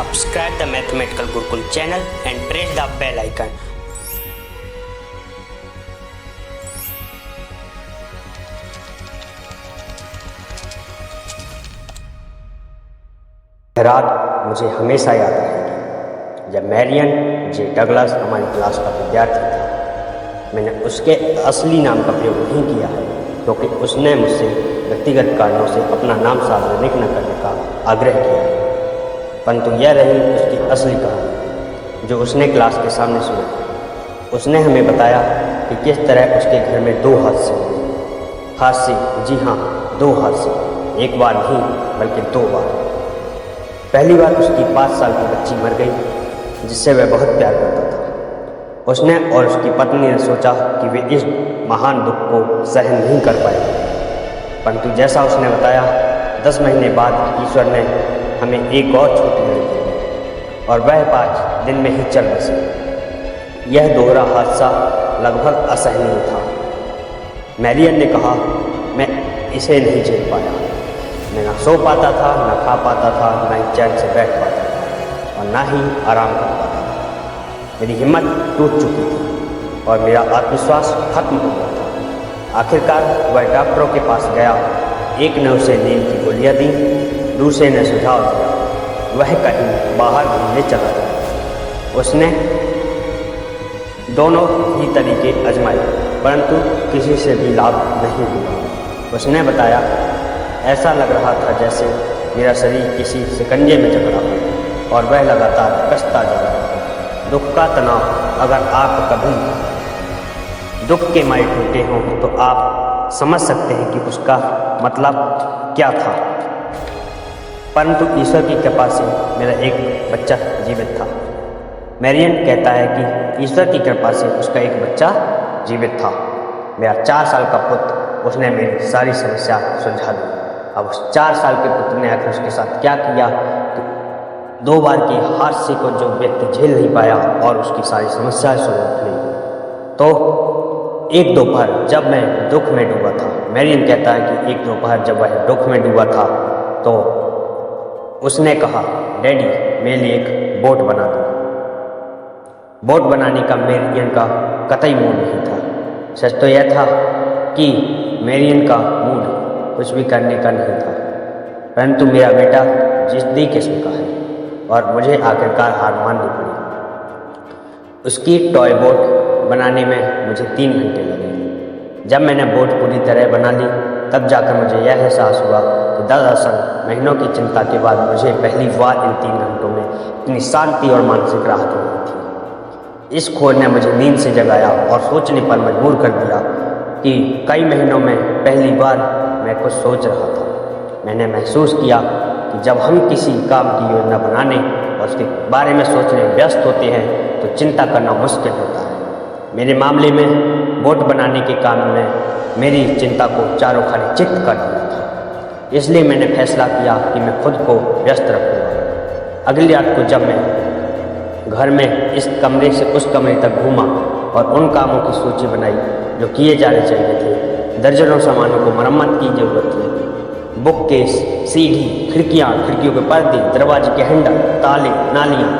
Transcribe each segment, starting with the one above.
subscribe the Mathematical Gurukul channel and press the bell icon. रात मुझे हमेशा याद रहेगी जब मैरियन जे डगलस हमारी क्लास का विद्यार्थी था। मैंने उसके असली नाम का प्रयोग नहीं किया है क्योंकि उसने मुझसे व्यक्तिगत कारणों से अपना नाम सार्वजनिक न करने का आग्रह किया, परंतु यह रही उसकी असली कहानी जो उसने क्लास के सामने सुनी। उसने हमें बताया कि किस तरह उसके घर में 2 हादसे हुए। हादसे, जी हाँ, 2 हादसे, एक बार नहीं बल्कि 2 बार। पहली बार उसकी 5 साल की बच्ची मर गई जिससे वह बहुत प्यार करता था। उसने और उसकी पत्नी ने सोचा कि वे इस महान दुख को सहन नहीं कर पाएंगे, परंतु जैसा उसने बताया 10 महीने बाद ईश्वर ने हमें एक और छोटी लड़की दी और वह 5 दिन में ही चल बसी। यह दोहरा हादसा लगभग असहनीय था। मैरियन ने कहा, मैं इसे नहीं झेल पाया। मैं न सो पाता था, न खा पाता था, न ही चैन से बैठ पाता था और न ही आराम कर पाता था। मेरी हिम्मत टूट चुकी थी और मेरा आत्मविश्वास खत्म हो गया था। आखिरकार वह डॉक्टरों के पास गया। एक ने उसे नींद की गोलियां दी, दूसरे ने सुझाव दिया वह कहीं बाहर घूमने चला जाए। उसने दोनों ही तरीके आजमाए परंतु किसी से भी लाभ नहीं हुआ। उसने बताया, ऐसा लग रहा था जैसे मेरा शरीर किसी शिकंजे में जकड़ा हो और वह लगातार कसता जा रहा है। दुख का तनाव, अगर आप कभी दुख के मारे टूटे हों तो आप समझ सकते हैं कि उसका मतलब क्या था। परंतु ईश्वर की कृपा से मेरा एक बच्चा जीवित था। मैरियन कहता है कि ईश्वर की कृपा से उसका एक बच्चा जीवित था। मेरा 4 साल का पुत्र, उसने मेरी सारी समस्या सुलझा दी। अब उस 4 साल के पुत्र ने आखिर उसके साथ क्या किया कि 2 बार के हादसे को जो व्यक्ति झेल नहीं पाया और उसकी सारी समस्याएं सुलझ गई। तो एक दोपहर जब मैं दुख में डूबा था, मैरियन कहता है कि एक दोपहर जब वह दुख में डूबा था तो उसने कहा, डैडी मेरे लिए एक बोट बना दो। बोट बनाने का मैरियन का कतई मूड नहीं था। सच तो यह था कि मैरियन का मूड कुछ भी करने का नहीं था, परंतु मेरा बेटा जिद्दी किस्म का है और मुझे आखिरकार हार माननी पड़ी। उसकी टॉय बोट बनाने में मुझे 3 घंटे लगे। जब मैंने बोट पूरी तरह बना ली तब जाकर मुझे यह एहसास हुआ कि दरअसल महीनों की चिंता के बाद मुझे पहली बार इन 3 घंटों में इतनी शांति और मानसिक राहत मिली थी। इस खोज ने मुझे नींद से जगाया और सोचने पर मजबूर कर दिया कि कई महीनों में पहली बार मैं कुछ सोच रहा था। मैंने महसूस किया कि जब हम किसी काम की योजना बनाने और उसके बारे में सोचने में व्यस्त होते हैं तो चिंता करना मुश्किल होता है। मेरे मामले में बोट बनाने के काम में मेरी चिंता को चारों खाने चित्त कर दिया था। इसलिए मैंने फैसला किया कि मैं खुद को व्यस्त रखूँगा। अगली रात को जब मैं घर में इस कमरे से उस कमरे तक घूमा और उन कामों की सूची बनाई जो किए जाने चाहिए थे। दर्जनों सामानों को मरम्मत की जरूरत थी। बुक केस, सीढ़ी, खिड़कियाँ, खिड़कियों के पर्दे, दरवाजे के हैंडल, ताले, नालियाँ।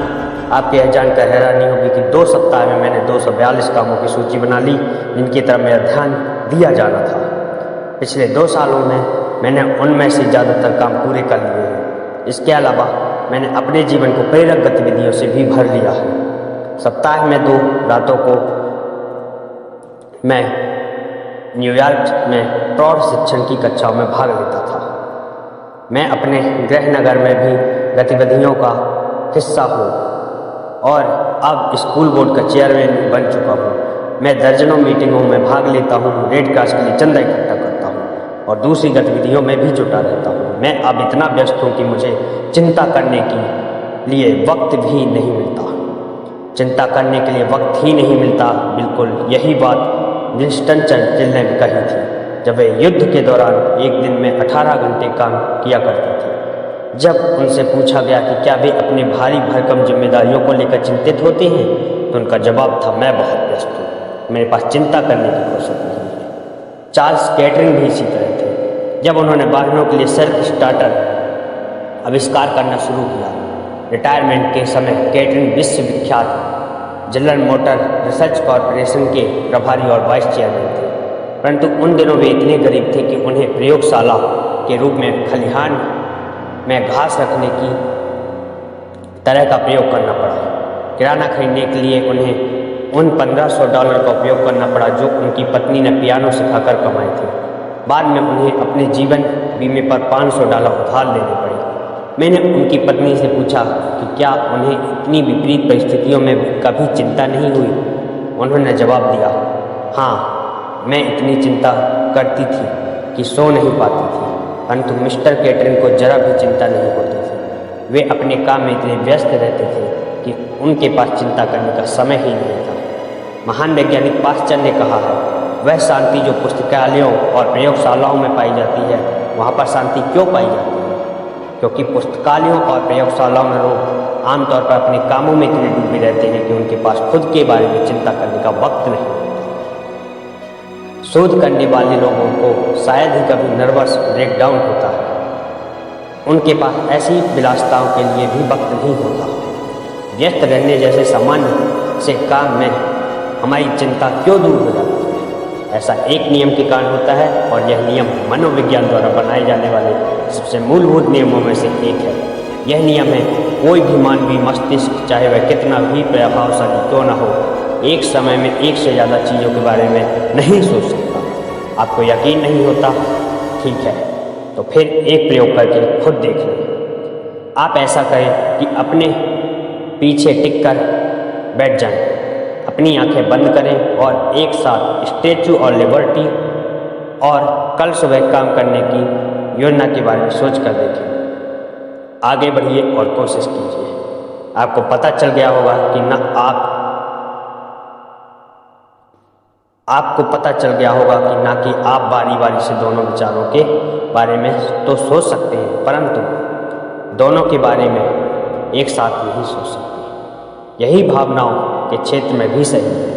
आपके यह जानकर हैरानी होगी कि 2 सप्ताह में मैंने 242 कामों की सूची बना ली जिनकी तरफ मेरा ध्यान दिया जाना था। पिछले 2 सालों में मैंने उनमें से ज़्यादातर काम पूरे कर लिए हैं। इसके अलावा मैंने अपने जीवन को प्रेरक गतिविधियों से भी भर लिया है। सप्ताह में 2 रातों को मैं न्यूयॉर्क में प्रौढ़ शिक्षण की कक्षाओं में भाग लेता था। मैं अपने गृह नगर में भी गतिविधियों का हिस्सा हूँ और अब स्कूल बोर्ड का चेयरमैन बन चुका हूँ। मैं दर्जनों मीटिंगों में भाग लेता हूँ, रेड क्रॉस के लिए चंदा इकट्ठा करता हूँ और दूसरी गतिविधियों में भी जुटा रहता हूँ। मैं अब इतना व्यस्त हूँ कि मुझे चिंता करने के लिए वक्त भी नहीं मिलता। चिंता करने के लिए वक्त ही नहीं मिलता, बिल्कुल यही बात विंस्टन चर्चिल ने कही थी जब वे युद्ध के दौरान एक दिन में 18 घंटे काम किया करते थे। जब उनसे पूछा गया कि क्या वे अपनी भारी भरकम जिम्मेदारियों को लेकर चिंतित होते हैं तो उनका जवाब था, मैं बहुत व्यस्त हूँ, मेरे पास चिंता करने की फुर्सत नहीं है। चार्ल्स कैटरिंग भी इसी तरह थे। जब उन्होंने वाहनों के लिए सेल्फ स्टार्टर आविष्कार करना शुरू किया रिटायरमेंट के समय कैटरिन विश्वविख्यात जनरल मोटर रिसर्च कॉरपोरेशन के प्रभारी और वाइस चेयरमैन थे, परंतु उन दिनों वे इतने गरीब थे कि उन्हें प्रयोगशाला के रूप में खलिहान में घास रखने की तरह का प्रयोग करना पड़ा। किराना खरीदने के लिए उन्हें उन $1500 का उपयोग करना पड़ा जो उनकी पत्नी ने पियानो सिखाकर कमाए थे। बाद में उन्हें अपने जीवन बीमे पर $500 उधार लेने पड़े। मैंने उनकी पत्नी से पूछा कि क्या उन्हें इतनी विपरीत परिस्थितियों में कभी चिंता नहीं हुई। उन्होंने जवाब दिया, हाँ, मैं इतनी चिंता करती थी कि सो नहीं पाती थी, परंतु मिस्टर कैटरिन को जरा भी चिंता नहीं होती थी। वे अपने काम में इतने व्यस्त रहते थे कि उनके पास चिंता करने का समय ही नहीं था। महान वैज्ञानिक पाश्चर ने कहा है, वह शांति जो पुस्तकालयों और प्रयोगशालाओं में पाई जाती है, वहाँ पर शांति क्यों पाई जाती है? क्योंकि पुस्तकालयों और प्रयोगशालाओं में लोग आमतौर पर अपने कामों में इतने डूबे रहते हैं कि उनके पास खुद के बारे में चिंता करने का वक्त नहीं। शोध करने वाले लोगों को शायद ही कभी नर्वस ब्रेकडाउन होता है। उनके पास ऐसी विलासिताओं के लिए भी वक्त नहीं होता। व्यस्त रहने जैसे सामान्य से काम में हमारी चिंता क्यों दूर हो जाती है? ऐसा एक नियम के कारण होता है, और यह नियम मनोविज्ञान द्वारा बनाए जाने वाले सबसे मूलभूत नियमों में से एक है। यह नियम है, कोई भी मानवीय मस्तिष्क, चाहे वह कितना भी प्रभावशाली क्यों न हो, एक समय में एक से ज़्यादा चीज़ों के बारे में नहीं सोच सकता। आपको यकीन नहीं होता? ठीक है, तो फिर एक प्रयोग करके खुद देख लें। आप ऐसा करें कि अपने पीछे टिक कर बैठ जाएं, अपनी आंखें बंद करें और एक साथ स्टैच्यू ऑफ लिबर्टी और कल सुबह काम करने की योजना के बारे में सोच कर देखें। आगे बढ़िए और कोशिश कीजिए। आपको पता चल गया होगा कि ना कि आप बारी बारी से दोनों विचारों के बारे में तो सोच सकते हैं, परंतु दोनों के बारे में एक साथ नहीं सोच सकते। यही भावनाओं के क्षेत्र में भी सही है।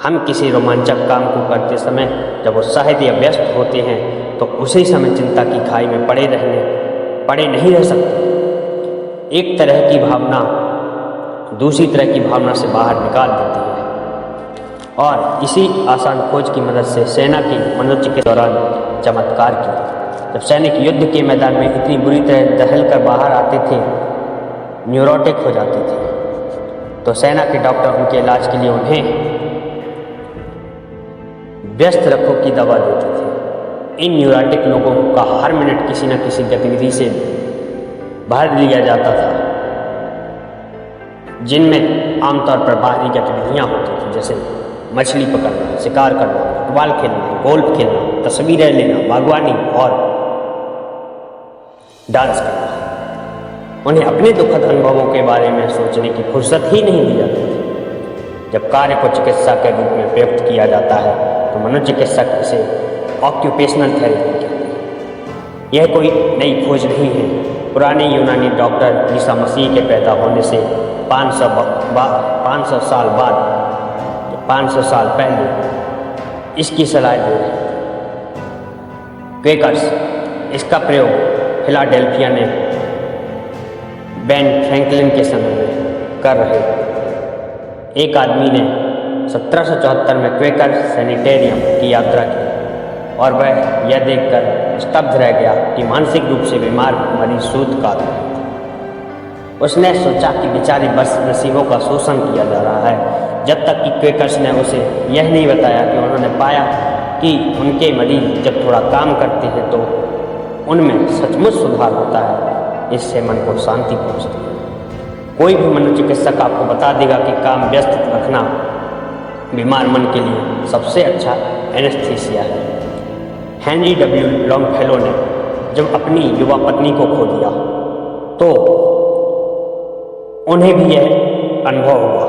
हम किसी रोमांचक काम को करते समय जब उत्साहित या व्यस्त होते हैं तो उसी समय चिंता की खाई में पड़े नहीं रह सकते। एक तरह की भावना दूसरी तरह की भावना से बाहर निकाल देती है, और इसी आसान खोज की मदद से सेना की मनोचिकित्सा के दौरान चमत्कार किया। जब सैनिक युद्ध के मैदान में इतनी बुरी तरह दहल कर बाहर आते थे, न्यूरोटिक हो जाते थे, तो सेना के डॉक्टर उनके इलाज के लिए उन्हें व्यस्त रखो की दवा देते थे। इन न्यूरोटिक लोगों का हर मिनट किसी न किसी गतिविधि से भर लिया जाता था, जिनमें आमतौर पर बाहरी गतिविधियाँ होती थी, जैसे मछली पकड़ना, शिकार करना, फुटबॉल खेलना, गोल्फ खेलना, तस्वीरें लेना, बागवानी और डांस करना। उन्हें अपने दुखद अनुभवों के बारे में सोचने की फुर्सत ही नहीं दी जाती थी। जब कार्य को चिकित्सा के रूप में प्रयुक्त किया जाता है तो मनोचिकित्सक इसे ऑक्यूपेशनल थेरेपी कहते हैं। यह कोई नई खोज नहीं है। पुराने यूनानी डॉक्टर ईसा मसीह के पैदा होने से 500 साल पहले इसकी सलाह दे रहे थे। क्वेकर्स इसका प्रयोग फिलाडेल्फिया में बेन फ्रैंकलिन के समय में कर रहे थे। एक आदमी ने 1774 में क्वेकर सैनिटेरियम की यात्रा की और वह यह देखकर स्तब्ध रह गया कि मानसिक रूप से बीमार मरीज सूत काट रहे थे। उसने सोचा कि बेचारे बस नसीबों का शोषण किया जा रहा है, जब तक कि क्वेकर्स ने उसे यह नहीं बताया कि उन्होंने पाया कि उनके मरीज जब थोड़ा काम करते हैं तो उनमें सचमुच सुधार होता है। इससे मन को शांति पहुँचती है। कोई भी मनोचिकित्सक आपको बता देगा कि काम व्यस्त रखना बीमार मन के लिए सबसे अच्छा एनेस्थीसिया है। हेनरी डब्ल्यू लॉन्गफेलो ने जब अपनी युवा पत्नी को खो दिया तो उन्हें भी यह अनुभव हुआ।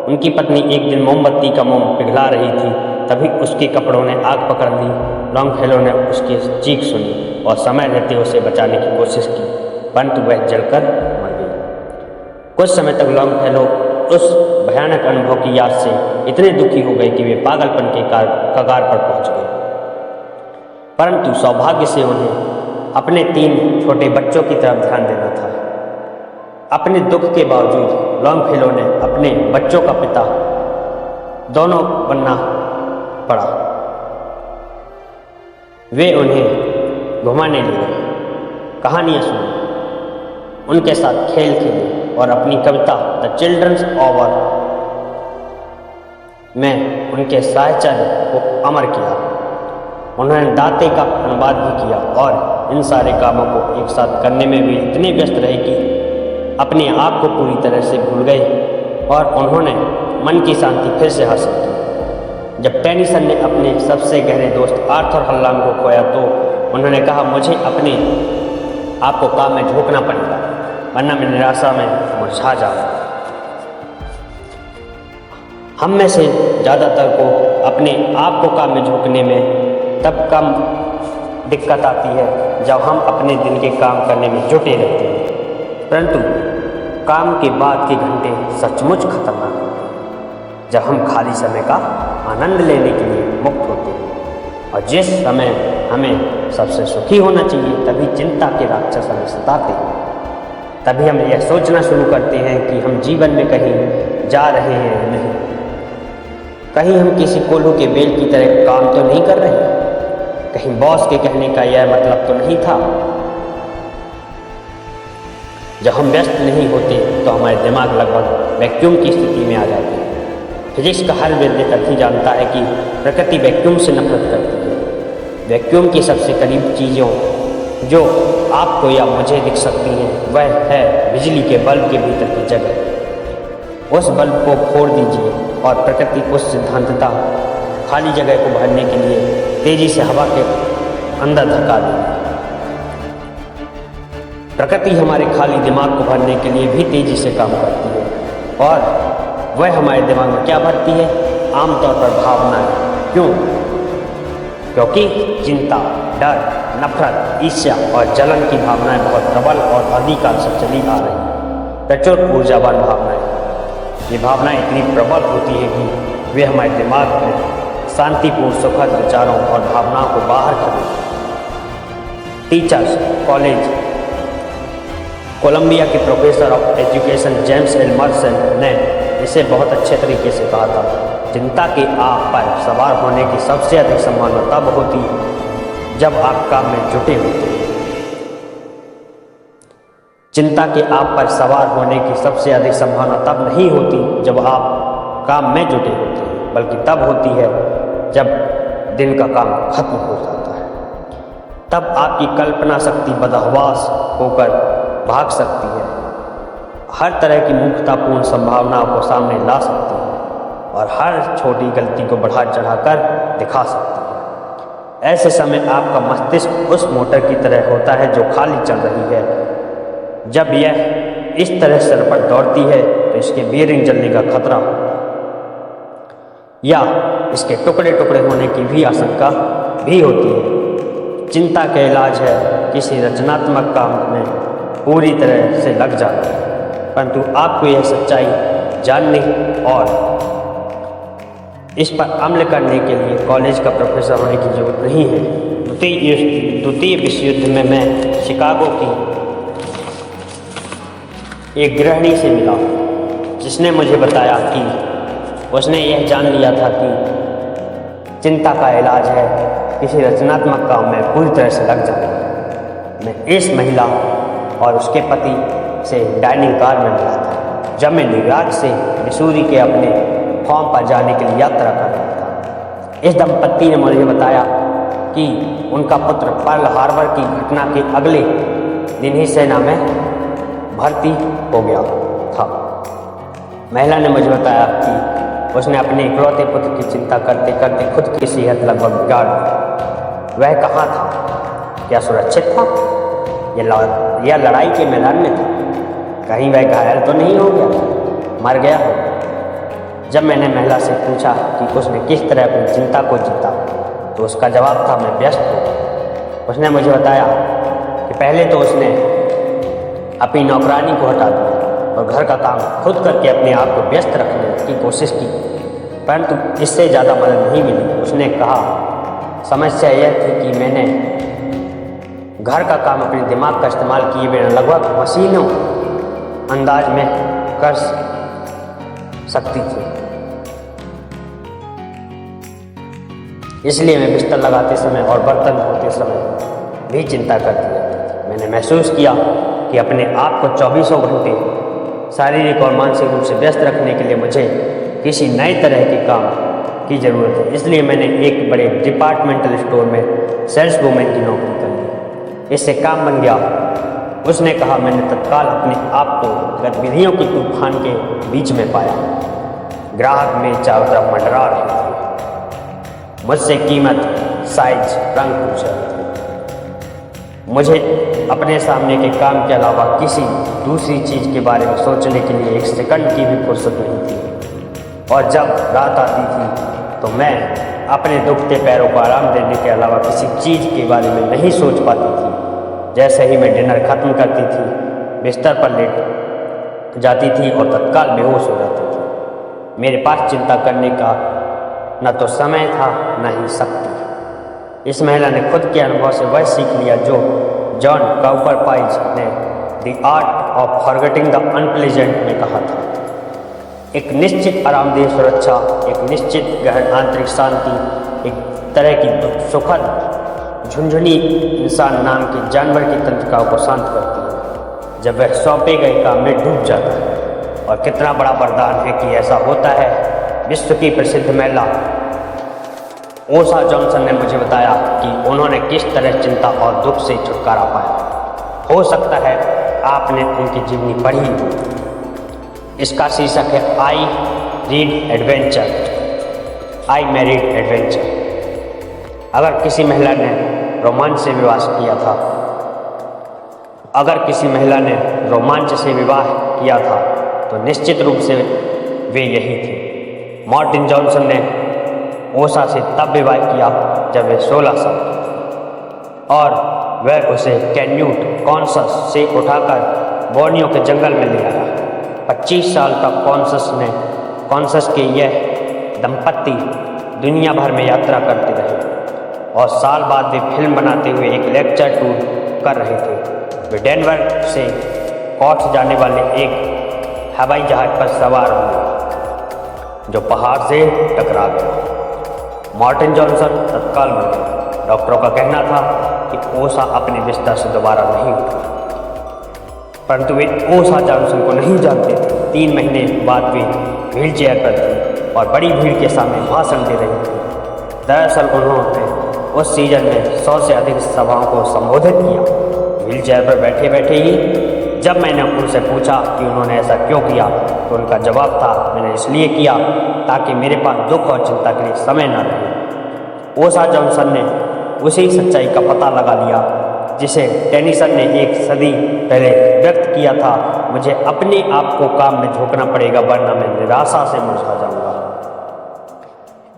उनकी पत्नी एक दिन मोमबत्ती का मोम पिघला रही थी, तभी उसके कपड़ों ने आग पकड़ ली। लॉन्गफेलो ने उसकी चीख सुनी और समय रहते उसे बचाने की कोशिश की, परंतु वह जलकर मर गई। कुछ समय तक लॉन्गफेलो उस भयानक अनुभव की याद से इतने दुखी हो गए कि वे पागलपन के कगार पर पहुंच गए। परंतु सौभाग्य से उन्हें अपने 3 छोटे बच्चों की तरफ ध्यान देना था। अपने दुख के बावजूद लॉन्गफेलो ने अपने बच्चों का पिता दोनों बनना पड़ा। वे उन्हें घुमाने ले गए, कहानियाँ सुनी, उनके साथ खेल खेले और अपनी कविता द चिल्ड्रंस ऑवर में उनके साहचर्य को अमर किया। उन्होंने दाते का अनुवाद भी किया और इन सारे कामों को एक साथ करने में भी इतने व्यस्त रहे कि अपने आप को पूरी तरह से भूल गए और उन्होंने मन की शांति फिर से हासिल की। जब टेनिसन ने अपने सबसे गहरे दोस्त आर्थर हल्लान को खोया तो उन्होंने कहा, मुझे अपने आप को काम में झोंकना पड़ेगा, वरना मैं निराशा में मुरझा जाऊंगा। हम में से ज़्यादातर को अपने आप को काम में झोंकने में तब कम दिक्कत आती है जब हम अपने दिन के काम करने में जुटे रहते हैं, परंतु काम के बाद के घंटे सचमुच खतरनाक होते हैं जब हम खाली समय का आनंद लेने के लिए मुक्त होते हैं। और जिस समय हमें सबसे सुखी होना चाहिए तभी चिंता के राक्षस हमें सताते हैं। तभी हम यह सोचना शुरू करते हैं कि हम जीवन में कहीं जा रहे हैं या नहीं, कहीं हम किसी कोल्हू के बेल की तरह काम तो नहीं कर रहे, कहीं बॉस के कहने का यह मतलब तो नहीं था। जब हम व्यस्त नहीं होते तो हमारे दिमाग लगभग वैक्यूम की स्थिति में आ जाते हैं। फिजिक्स का हर विद्यार्थी जानता है कि प्रकृति वैक्यूम से नफरत करती है। वैक्यूम की सबसे करीब चीज़ों जो आपको या मुझे दिख सकती हैं वह है बिजली के बल्ब के भीतर की जगह। उस बल्ब को फोड़ दीजिए और प्रकृति उस सिद्धांतता खाली जगह को भरने के लिए तेजी से हवा के अंदर धक्का देगी। प्रकृति हमारे खाली दिमाग को भरने के लिए भी तेजी से काम करती है और वह हमारे दिमाग में क्या भरती है? आमतौर पर भावनाएं। क्यों? क्योंकि चिंता, डर, नफरत, ईर्ष्या और जलन की भावनाएं बहुत प्रबल और अधिकाल से चली आ रही हैं। प्रचुर ऊर्जावान भावनाएं। ये भावनाएं इतनी प्रबल होती है कि वे हमारे दिमाग में शांतिपूर्ण सुखद विचारों और भावनाओं को बाहर कर देती हैं। टीचर्स कॉलेज कोलंबिया के professor of education James L Mursell ने इसे बहुत अच्छे तरीके से कहा था, चिंता के आग पर सवार होने की सबसे अधिक संभावना तब होती जब आप काम में जुटे होते हैं। चिंता के आग पर सवार होने की सबसे अधिक संभावना तब नहीं होती जब आप काम में जुटे होते हैं, बल्कि तब होती है जब दिन का काम खत्म हो जाता है। तब आपकी कल्पना शक्ति बदहवास होकर भाग सकती है, हर तरह की मूर्खतापूर्ण संभावनाओं को सामने ला सकती है और हर छोटी गलती को बढ़ा चढ़ाकर दिखा सकती है। ऐसे समय आपका मस्तिष्क उस मोटर की तरह होता है जो खाली चल रही है। जब यह इस तरह सर पर दौड़ती है तो इसके बेरिंग जलने का खतरा या इसके टुकड़े टुकड़े होने की भी आशंका भी होती है। चिंता का इलाज है किसी रचनात्मक काम में पूरी तरह से लग जाना, परंतु आपको यह सच्चाई जानने और इस पर अमल करने के लिए कॉलेज का प्रोफेसर होने की जरूरत नहीं है। द्वितीय विश्व युद्ध में मैं शिकागो की एक गृहिणी से मिला जिसने मुझे बताया कि उसने यह जान लिया था कि चिंता का इलाज है किसी रचनात्मक काम में पूरी तरह से लग जाना। मैं इस महिला और उसके पति से डाइनिंग कार में मिला था जब मैं न्यूयॉर्क से मिसूरी के अपने फॉर्म पर जाने के लिए यात्रा कर रहा था। इस दंपत्ति ने मुझे बताया कि उनका पुत्र पर्ल हार्बर की घटना के अगले दिन ही सेना में भर्ती हो गया था। महिला ने मुझे बताया कि उसने अपने इकलौते पुत्र की चिंता करते करते खुद की सेहत लगभग बिगाड़ दी। वह कहाँ था? क्या सुरक्षित था या लड़ाई के मैदान में था? कहीं वह घायल तो नहीं हो गया, मर गया हो? जब मैंने महिला से पूछा कि उसने किस तरह अपनी चिंता को जीता तो उसका जवाब था, मैं व्यस्त हूँ। उसने मुझे बताया कि पहले तो उसने अपनी नौकरानी को हटा दिया और घर का काम खुद करके अपने आप को व्यस्त रखने की कोशिश की, परंतु इससे ज़्यादा मदद नहीं मिली। उसने कहा, समस्या यह थी कि मैंने घर का काम अपने दिमाग का इस्तेमाल किए बिना लगभग मशीनों अंदाज में कर सकती थी। इसलिए मैं बिस्तर लगाते समय और बर्तन धोते समय भी चिंता करती रहती थी। मैंने महसूस किया कि अपने आप को 24 घंटे शारीरिक और मानसिक रूप से व्यस्त रखने के लिए मुझे किसी नए तरह के काम की ज़रूरत है। इसलिए मैंने एक बड़े डिपार्टमेंटल स्टोर में सेल्स वूमेन की नौकरी कर ली। इससे काम बन गया। उसने कहा। मैंने तत्काल अपने आप को गतिविधियों के तूफान के बीच में पाया। ग्राहक में चारों तरफ मंडरा रहे थे। मुझसे कीमत, साइज, रंग पूछ रहे थे। मुझे अपने सामने के काम के अलावा किसी दूसरी चीज़ के बारे में सोचने के लिए एक सेकंड की भी फुर्सत नहीं थी। और जब रात आती थी तो मैं अपने दुखते पैरों को आराम देने के अलावा किसी चीज़ के बारे में नहीं सोच पाती थी। जैसे ही मैं डिनर ख़त्म करती थी, बिस्तर पर लेट जाती थी और तत्काल बेहोश हो जाती थी। मेरे पास चिंता करने का न तो समय था न ही शक्ति। इस महिला ने खुद के अनुभव से वह सीख लिया जो जॉन काउपरपाइज ने the art of forgetting the unpleasant में कहा था। एक निश्चित आरामदेह सुरक्षा, एक निश्चित गहन आंतरिक शांति, एक तरह की सुखद झुंझुनी इंसान नाम के जानवर की तंत्रिकाओं को शांत करती है जब वह सौंपे गए काम में डूब जाता है। और कितना बड़ा वरदान है कि ऐसा होता है। विश्व की प्रसिद्ध महिला ओशा जॉनसन ने मुझे बताया कि उन्होंने किस तरह चिंता और दुख से छुटकारा पाया। हो सकता है आपने उनकी जीवनी पढ़ी हो। इसका शीर्षक है I read adventure, I married adventure. अगर किसी महिला ने रोमांच से विवाह किया था, तो निश्चित रूप से वे यही थे। मार्टिन जॉनसन ने ओशा से तब विवाह किया जब वे 16 साल की थी और वह उसे कैन्यूट कॉन्सस से उठाकर बोर्नियो के जंगल में ले आया। 25 साल तक कॉन्सस के यह दंपत्ति दुनिया भर में यात्रा करते रहे और साल बाद वे फिल्म बनाते हुए एक लेक्चर टूर कर रहे थे। वे डेनवर से कॉट्स जाने वाले एक हवाई जहाज पर सवार हुए जो पहाड़ से टकरा गया। मार्टिन जॉनसन तत्काल मर गए। डॉक्टरों का कहना था कि ओशा अपने बिस्तर से दोबारा नहीं उठा, परंतु वे ओशा जॉनसन को नहीं जानते थे। 3 महीने बाद वे व्हील चेयर पर थे और बड़ी भीड़ के सामने भाषण दे रही थी। दरअसल उन्होंने उस सीजन में 100 से अधिक सभाओं को संबोधित किया। व्हील चेयर पर बैठे बैठे ही जब मैंने उनसे पूछा कि उन्होंने ऐसा क्यों किया तो उनका जवाब था, मैंने इसलिए किया ताकि मेरे पास दुख और चिंता के लिए समय न रहे। ओशा जॉनसन ने उसी सच्चाई का पता लगा लिया जिसे टेनिसन ने 1 सदी पहले व्यक्त किया था। मुझे अपने आप को काम में झोंकना पड़ेगा वरना मैं निराशा से मुरझा जाऊंगा।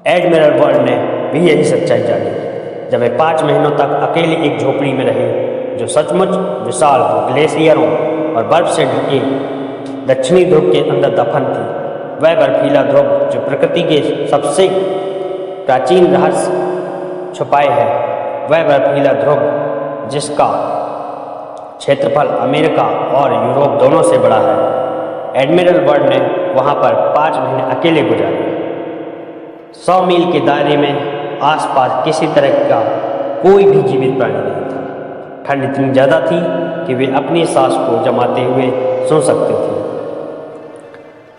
एडमिरल वर्ल्ड ने भी यही सच्चाई जानी जब वे 5 महीनों तक अकेले एक झोपड़ी में रहे जो सचमुच विशाल ग्लेशियरों और बर्फ से ढके दक्षिणी ध्रुव के अंदर दफन थी। वह बर्फीला ध्रुव जो प्रकृति के सबसे प्राचीन रहस्य छुपाए है, वह बर्फीला ध्रुव जिसका क्षेत्रफल अमेरिका और यूरोप दोनों से बड़ा है। एडमिरल वर्ल्ड ने वहाँ पर 5 महीने अकेले गुजारे। 100 मील के दायरे में आसपास किसी तरह का कोई भी जीवित प्राणी नहीं था। ठंड इतनी ज़्यादा थी कि वे अपनी सांस को जमाते हुए सुन सकते थे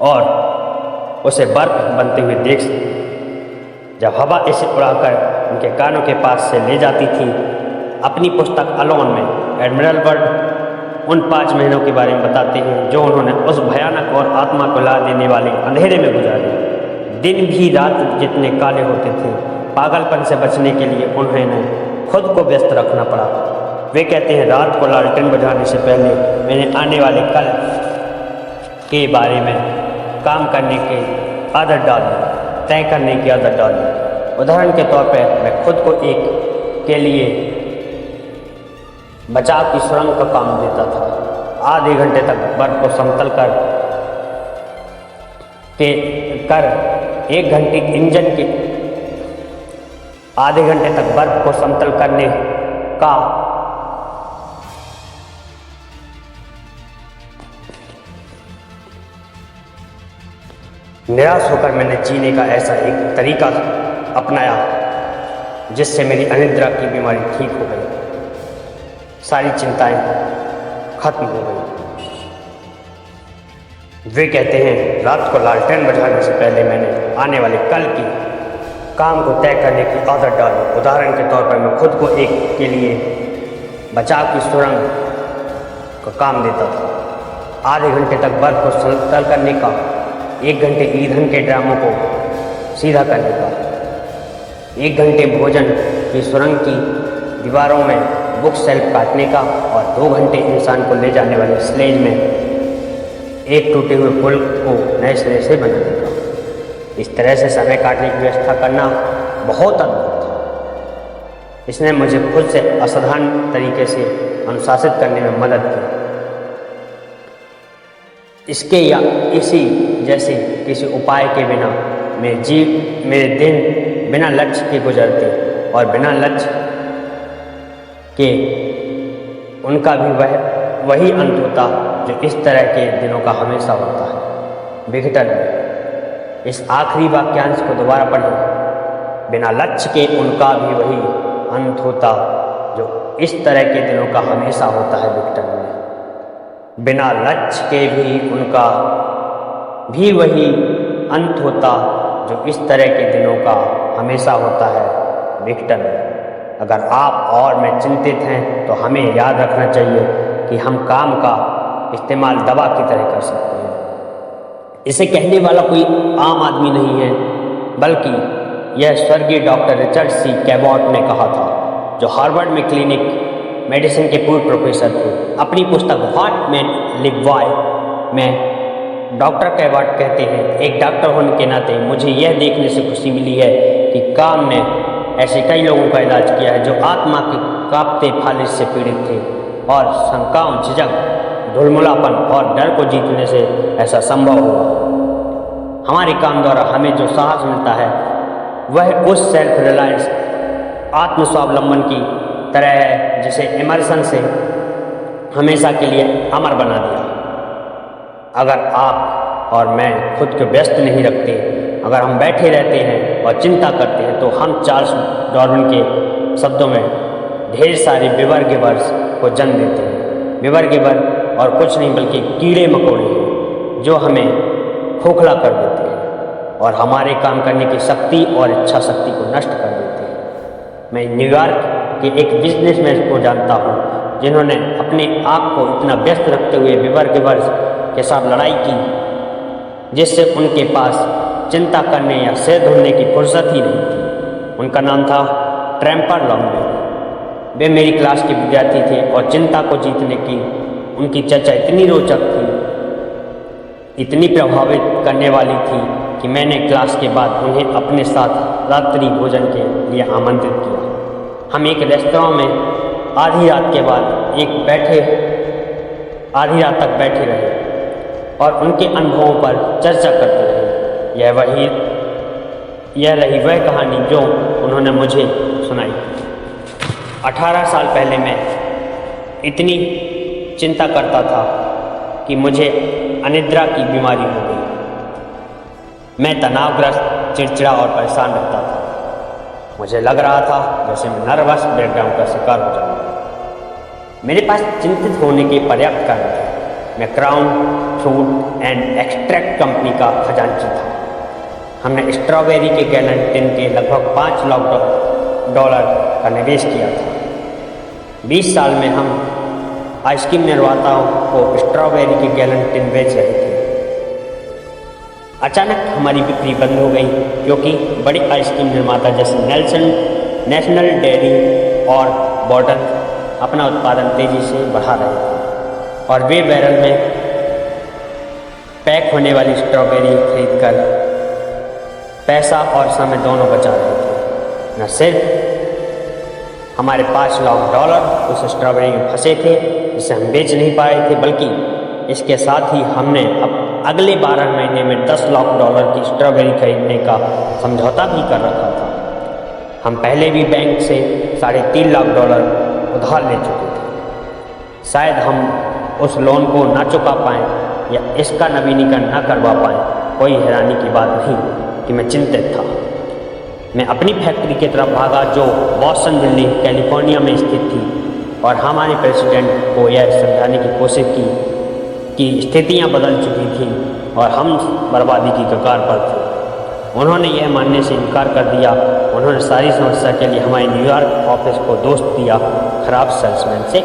और उसे बर्फ बनते हुए देख सकते थे। जब हवा इसे उड़ाकर उनके कानों के पास से ले जाती थी। अपनी पुस्तक अलोन में एडमिरल वर्ल्ड उन 5 महीनों के बारे में बताते हैं जो उन्होंने उस भयानक और आत्मा को ला देने वाले अंधेरे में गुजारे। दिन भी रात जितने काले होते थे, पागलपन से बचने के लिए उन्हें खुद को व्यस्त रखना पड़ा। वे कहते हैं, रात को लालटेन बुझाने से पहले मैंने आने वाले कल के बारे में काम करने की आदत डाली, तय करने की आदत डाली। उदाहरण के तौर पर मैं खुद को एक के लिए बचाव की सुरंग का काम देता था। आधे घंटे तक बर्फ को समतल कर 1 घंटे इंजन के आधे घंटे तक बर्फ को समतल करने का निराश होकर मैंने जीने का ऐसा एक तरीका अपनाया जिससे मेरी अनिद्रा की बीमारी ठीक हो गई। सारी चिंताएं खत्म हो गई। वे कहते हैं रात को लालटेन बजाने से पहले मैंने आने वाले कल की काम को तय करने की आदत डाली। उदाहरण के तौर पर मैं खुद को एक के लिए बचाव की सुरंग का काम देता था। आधे घंटे तक बर्फ को समतल करने का, 1 घंटे ईंधन के ड्रामों को सीधा करने का, 1 घंटे भोजन की सुरंग की दीवारों में बुक शेल्फ काटने का और 2 घंटे इंसान को ले जाने वाले स्लेज में एक टूटे हुए पुल को नए सिरे से बनाने का। इस तरह से समय काटने की व्यवस्था करना बहुत अद्भुत था। इसने मुझे खुद से असाधारण तरीके से अनुशासित करने में मदद की। इसके या इसी जैसे किसी उपाय के बिना मेरे दिन बिना लक्ष्य के गुजरते और बिना लक्ष्य के उनका भी वही अंत होता जो इस तरह के दिनों का हमेशा होता है। विघटन में इस आखिरी वाक्यांश को दोबारा पढ़ें। बिना लक्ष्य के उनका भी वही अंत होता जो इस तरह के दिनों का हमेशा होता है। विघटन में बिना लक्ष्य के भी उनका भी वही अंत होता जो इस तरह के दिनों का हमेशा होता है। विघटन में अगर आप और मैं चिंतित हैं तो हमें याद रखना चाहिए कि हम काम का इस्तेमाल दवा की तरह कर सकते हैं। इसे कहने वाला कोई आम आदमी नहीं है, बल्कि यह स्वर्गीय डॉक्टर रिचर्ड सी कैबॉट ने कहा था, जो हार्वर्ड में क्लिनिक मेडिसिन के पूर्व प्रोफेसर थे। अपनी पुस्तक व्हाट मैन लिव बाय में डॉक्टर कैबॉट कहते हैं, एक डॉक्टर होने के नाते मुझे यह देखने से खुशी मिली है कि काम ने ऐसे कई लोगों का इलाज किया है जो आत्मा के कांपते फालिश से पीड़ित थे और शंकाओं, झिझक, ढुलमुलापन और डर को जीतने से ऐसा संभव हुआ। हमारे काम द्वारा हमें जो साहस मिलता है वह उस सेल्फ रिलायंस, आत्म स्वावलंबन की तरह है जिसे इमर्सन से हमेशा के लिए अमर बना दिया। अगर आप और मैं खुद को व्यस्त नहीं रखते, अगर हम बैठे रहते हैं और चिंता करते हैं, तो हम चार्ल्स डार्विन के शब्दों में ढेर सारे विवर्गीवर्स को जन्म देते हैं। विवर्गीवर और कुछ नहीं बल्कि कीड़े मकोड़े हैं जो हमें खोखला कर देते हैं और हमारे काम करने की शक्ति और इच्छा शक्ति को नष्ट कर देते हैं। मैं न्यूयॉर्क के एक बिजनेसमैन को जानता हूँ जिन्होंने अपने आप को इतना व्यस्त रखते हुए विवर्गीवर्स के साथ लड़ाई की जिससे उनके पास चिंता करने या सिर धुलने की फुर्सत ही नहीं थी। उनका नाम था ट्रैम्पर लॉन्गवे। वे मेरी क्लास के विद्यार्थी थे और चिंता को जीतने की उनकी चर्चा इतनी रोचक थी, इतनी प्रभावित करने वाली थी कि मैंने क्लास के बाद उन्हें अपने साथ रात्रि भोजन के लिए आमंत्रित किया। हम एक रेस्तरां में आधी रात तक बैठे रहे और उनके अनुभवों पर चर्चा करते रहे। यह रही वह कहानी जो उन्होंने मुझे सुनाई। 18 साल पहले मैं इतनी चिंता करता था कि मुझे अनिद्रा की बीमारी हो गई। मैं तनावग्रस्त, चिड़चिड़ा और परेशान रहता था। मुझे लग रहा था जैसे मैं नर्वस ब्रेकडाउन का शिकार हो जाऊंगा। मेरे पास चिंतित होने के पर्याप्त कारण थे। मैं crown fruit and extract company का खजांची था। हमने स्ट्रॉबेरी के गैलन टिन के लगभग $5 लाख का निवेश किया था। 20 साल में हम आइसक्रीम निर्माताओं को स्ट्रॉबेरी के गैलन टिन बेच रहे थे। अचानक हमारी बिक्री बंद हो गई क्योंकि बड़े आइसक्रीम निर्माता जैसे नेशनल डेयरी और बॉर्डन अपना उत्पादन तेजी से बढ़ा रहे थे और वे बैरल में पैक होने वाली स्ट्रॉबेरी खरीदकर पैसा और समय दोनों बचा रहे थे। न सिर्फ हमारे $5 लाख उस स्ट्रॉबेरी में फंसे थे जिसे हम बेच नहीं पाए थे, बल्कि इसके साथ ही हमने अब अगले 12 महीने में $10 लाख की स्ट्रॉबेरी खरीदने का समझौता भी कर रखा था। हम पहले भी बैंक से $3.5 लाख उधार ले चुके थे। शायद हम उस लोन को ना चुका पाएँ या इसका नवीनीकरण न करवा पाएँ। कोई हैरानी की बात नहीं कि मैं चिंतित था। मैं अपनी फैक्ट्री की तरफ भागा जो बॉस्टन बिल्डिंग कैलिफोर्निया में स्थित थी, और हमारे प्रेसिडेंट को यह समझाने की कोशिश की कि स्थितियां बदल चुकी थीं और हम बर्बादी की कगार पर थे। उन्होंने यह मानने से इनकार कर दिया। उन्होंने सारी समस्या के लिए हमारे न्यूयॉर्क ऑफिस को दोष दिया खराब सेल्समैन से।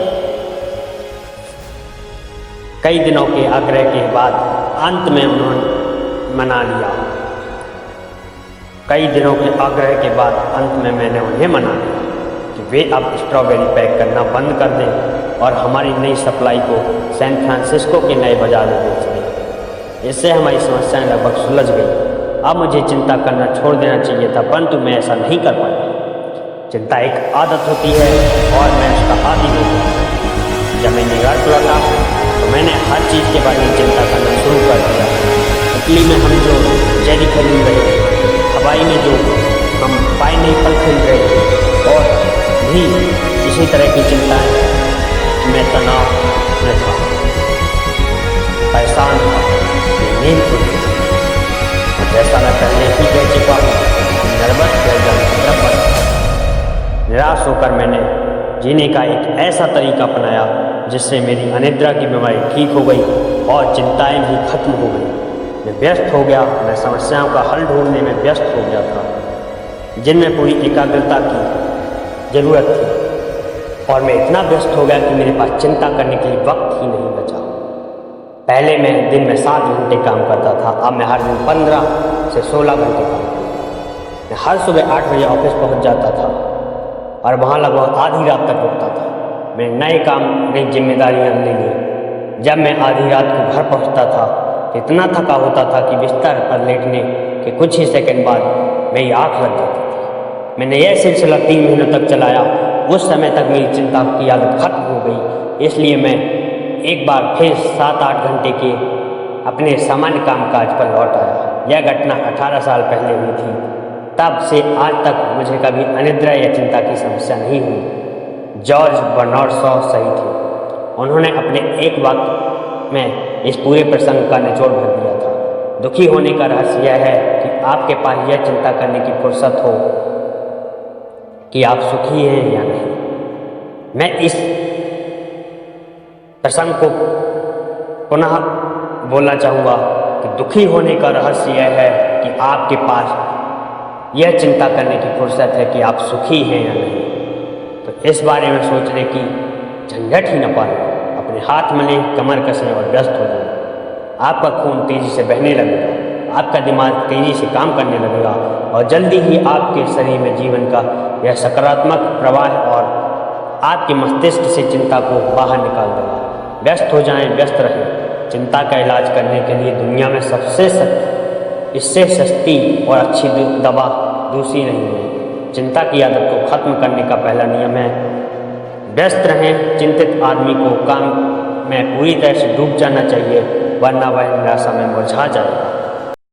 कई दिनों के आग्रह के बाद अंत में उन्होंने मना लिया। कई दिनों के आग्रह के बाद अंत में मैंने उन्हें मना लिया कि वे अब स्ट्रॉबेरी पैक करना बंद कर दें और हमारी नई सप्लाई को सैन फ्रांसिस्को के नए बाजार में बेच दें। इससे हमारी समस्याएं लगभग सुलझ गई। अब मुझे चिंता करना छोड़ देना चाहिए था, परंतु मैं ऐसा नहीं कर पाया। चिंता एक आदत होती है और मैं उसका आदी हो गया। जब मैं न्यूयॉर्क लौटा तो मैंने हर चीज़ के बारे में चिंता करना शुरू कर दिया। इटली में हम जो चेरी खरीद रहे, हवाई में जो हम पाइनएप्पल खरीद रहे, और भी इसी तरह की चिंताएं। मैं तनाव में था, परेशान था, नींद टूटी, और जैसा मैं पहले ही कह चुका हूँ, नर्वस ब्रेकडाउन। निराश होकर मैंने जीने का एक ऐसा तरीका अपनाया जिससे मेरी अनिद्रा की बीमारी ठीक हो गई और चिंताएं भी खत्म हो गई। मैं व्यस्त हो गया। मैं समस्याओं का हल ढूंढने में व्यस्त हो गया था जिनमें पूरी एकाग्रता की ज़रूरत थी, और मैं इतना व्यस्त हो गया कि मेरे पास चिंता करने के लिए वक्त ही नहीं बचा। पहले मैं दिन में 7 घंटे काम करता था, अब मैं हर दिन 15 से 16 घंटे काम करता। मैं हर सुबह 8 बजे ऑफिस पहुंच जाता था और वहां लगभग आधी रात तक रुकता था। मैं नए काम, नई जिम्मेदारियां ले ली। जब मैं आधी रात को घर पहुंचता था तो इतना थका होता था कि बिस्तर पर लेटने के कुछ ही सेकंड बाद मेरी आँख लग जाती थी। मैंने यह सिलसिला 3 महीनों तक चलाया। उस समय तक मेरी चिंता की आदत खत्म हो गई। इसलिए मैं एक बार फिर 7-8 घंटे के अपने सामान्य कामकाज पर लौट आया। यह घटना 18 साल पहले हुई थी। तब से आज तक मुझे कभी अनिद्रा या चिंता की समस्या नहीं हुई। जॉर्ज बर्नार्ड शॉ सही थे। उन्होंने अपने एक वाक्य में इस पूरे प्रसंग का निचोड़ भर दिया था। दुखी होने का रहस्य यह है कि आपके पास यह चिंता करने की फुर्सत हो कि आप सुखी हैं या नहीं। मैं इस प्रसंग को पुनः बोलना चाहूँगा कि दुखी होने का रहस्य यह है कि आपके पास यह चिंता करने की फुर्सत है कि आप सुखी हैं या नहीं। तो इस बारे में सोचने की झंझट ही न पाए। अपने हाथ मले, कमर कसें और व्यस्त हो जाए। आपका खून तेजी से बहने लगेगा, आपका दिमाग तेजी से काम करने लगेगा, और जल्दी ही आपके शरीर में जीवन का यह सकारात्मक प्रवाह और आपके मस्तिष्क से चिंता को बाहर निकाल देगा। व्यस्त हो जाएं, व्यस्त रहें। चिंता का इलाज करने के लिए दुनिया में इससे सस्ती और अच्छी दवा दूसरी नहीं है। चिंता की आदत को खत्म करने का पहला नियम है व्यस्त रहें। चिंतित आदमी को काम में पूरी तरह से डूब जाना चाहिए, वरना वह निराशा में मुरझा जाएगा।